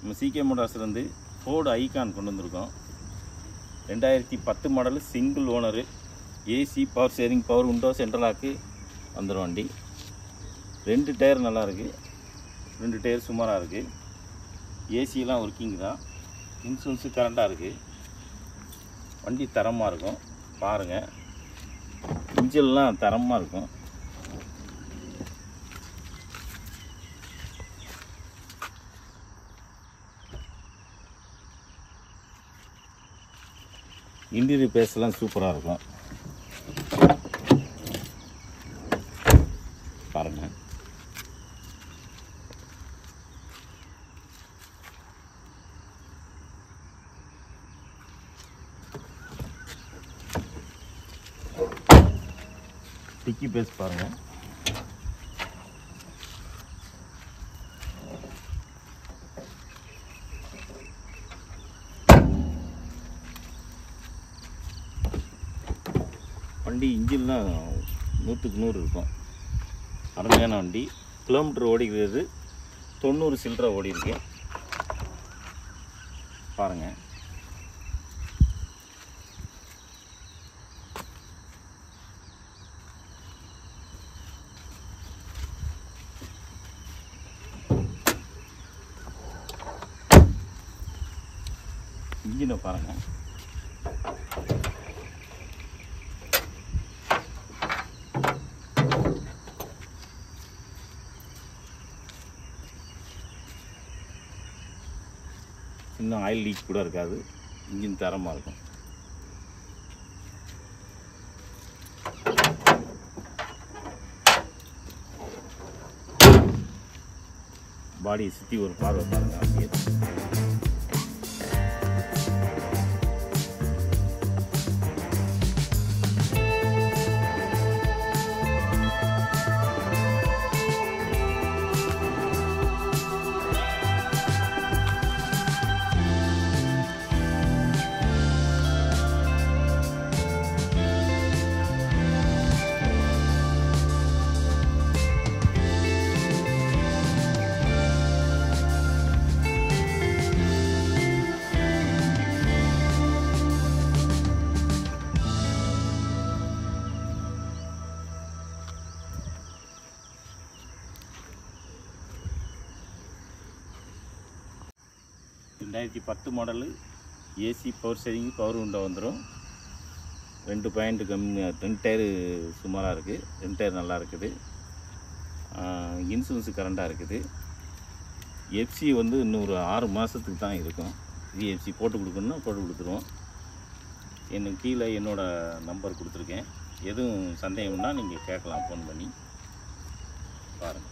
நம்ம சிகே மோட்டார்ஸ்லேருந்து Ford icon கொண்டு வந்திருக்கோம். 2010 model, single owner, AC, power steering, power window, central lock வந்துடும் வண்டி. 2 டயர் நல்லாயிருக்கு, 2 டயர் சுமாராக இருக்குது. ஏசியெலாம் ஒர்க்கிங் தான். இன்சூரன்ஸு கரண்டாக இருக்குது. வண்டி தரமாக இருக்கும், பாருங்கள். இன்ஜின்லாம் தரமாக இருக்கும். இன்டீரியர் பேஸ்லாம் சூப்பராக இருக்கும், பாருங்கள். டிக்கி பேஸ் பாருங்கள். வண்டி இன்ஜின்லாம் 100க்கு 100 இருக்கும். அருமையான வண்டி. கிலோமீட்டர் ஓடிக்கிறது 90 சில்லரை ஓடி இருக்கு, பாருங்கள். இன்ஜினை பாருங்கள். இன்னும் ஆயில் லீக் கூட இருக்காது. இன்ஜின் தரமாக இருக்கும். பாடியை சுற்றி ஒரு பார்வை பாருங்கள். அப்படியே $2010 model, AC, power steering, power window வந்துடும். 2 பாயிண்ட் கம்மி, 2 டயரு சுமாராக இருக்குது, 2 டயர் நல்லா இருக்குது. இன்சூரன்ஸு கரண்டாக இருக்குது. எஃப்சி வந்து இன்னும் ஒரு 6 மாதத்துக்கு தான் இருக்கும். எஃப்சி போட்டு கொடுக்கணுன்னா போட்டு கொடுத்துருவோம். எனக்கு கீழே என்னோடய நம்பர் கொடுத்துருக்கேன். எதுவும் சந்தேகம்னா நீங்கள் கேட்கலாம், ஃபோன் பண்ணி பாருங்கள்.